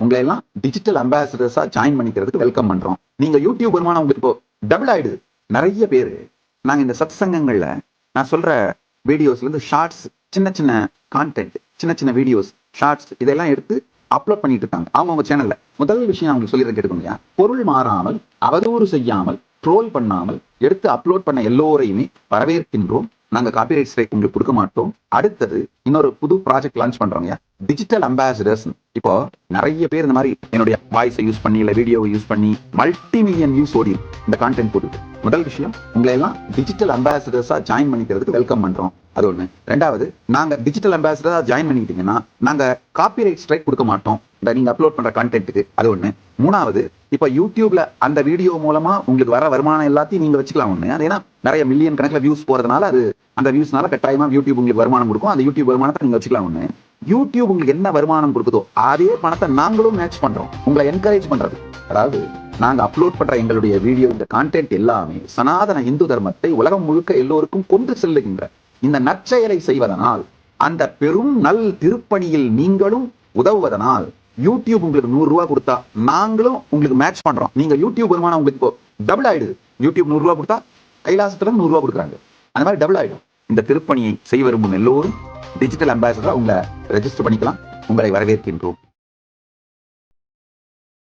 உங்களை எல்லாம் digital அம்பாசிடர்ஸா join பண்ணிக்கிறதுக்கு வெல்கம் பண்றோம். நீங்க யூடியூப் வருமானம் உங்களுக்கு இப்போ டபுள் ஆயிடுது. நிறைய பேர் நாங்க இந்த சத் சங்கங்கள்ல நான் சொல்ற வீடியோஸ்ல இருந்து ஷார்ட்ஸ், சின்ன சின்ன கான்டென்ட், சின்ன சின்ன வீடியோஸ், ஷார்ட்ஸ் இதெல்லாம் எடுத்து அப்லோட் பண்ணிட்டு இருக்காங்க அவங்க சேனல்ல. முதல் விஷயம் அவங்களுக்கு சொல்லி கேட்டுக்கோங்க, பொருள் மாறாமல், அவதூறு செய்யாமல், ட்ரோல் பண்ணாமல் எடுத்து அப்லோட் பண்ண எல்லோரையுமே வரவேற்கின்றோம். நாங்க காப்பிரைட் ஸ்ட்ரைக் உங்களுக்கு கொடுக்க மாட்டோம். அடுத்தது இன்னொரு புது ப்ராஜெக்ட் லான்ச் பண்றோங்க, டிஜிட்டல் அம்பாசிடர்ஸ். இப்போ நிறைய பேர் இந்த மாதிரி என்னுடைய வாய்ஸை யூஸ் பண்ணி இல்ல வீடியோவை யூஸ் பண்ணி மல்டி மில்லியன் வியூஸ் ஓடி இந்த கான்டென்ட் போட்டு. முதல் விஷயம், உங்களை எல்லாம் டிஜிட்டல் அம்பாசிடர்ஸா ஜாயின் பண்ணிக்கிறதுக்கு வெல்கம் பண்றோம். அது ஒண்ணு. ரெண்டாவது, நாங்க டிஜிட்டல் அம்பாசிடரா ஜாயின் பண்ணிக்கிட்டீங்கன்னா நாங்க காப்பிரைட் ஸ்ட்ரைக் கொடுக்க மாட்டோம் நீங்க அப்லோட் பண்ற கான்டென்ட்டுக்கு. அது ஒண்ணு. மூணாவது, இப்ப யூடியூப்ல அந்த வீடியோ மூலமா உங்களுக்கு வர வருமானம் எல்லாத்தையும் நீங்க வச்சுக்கலாம். ஒண்ணு, அது ஏன்னா நிறைய மில்லியன் கணக்குல வியூஸ் போறதுனால அது அந்த வியூஸ்னால கட்டாயமா யூடியூப் உங்களுக்கு வருமானம் கொடுக்கும். அந்த யூடியூப் வருமானத்தை நீங்க வச்சுக்கலாம். ஒண்ணு, யூடியூப் உங்களுக்கு என்ன வருமானம் கொடுக்குதோ அதே பணத்தை நாங்களும் மேட்ச் பண்றோம், உங்களை என்கரேஜ் பண்றது. அதாவது நாங்க அப்லோட் பண்ற எங்களுடைய வீடியோ, இந்த கான்டென்ட் எல்லாமே சனாதன இந்து தர்மத்தை உலகம் முழுக்க எல்லோருக்கும் கொண்டு செல்லுகின்ற இந்த நற்செயலை செய்வதனால், அந்த பெரும் நல் திருப்பணியில் நீங்களும் உதவுவதனால் யூடியூப் உங்களுக்கு 100 ரூபாய் கொடுத்தா நாங்களும் உங்களுக்கு மேட்ச் பண்றோம். நீங்க யூடியூப் வருமானம் உங்களுக்கு இப்போ டபுள் ஆயிடுது. யூடியூப் 100 ரூபாய் கொடுத்தா கைலாசத்துல 100 ரூபாய் கொடுக்குறாங்க. அந்த மாதிரி டபுள் ஆயிடும். இந்த திருப்பணியை செய்ய விரும்பும் எல்லோரும் டிஜிட்டல் அம்பாசிடரா உங்களை ரெஜிஸ்டர் பண்ணிக்கலாம். உங்களை வரவேற்கின்றோம்.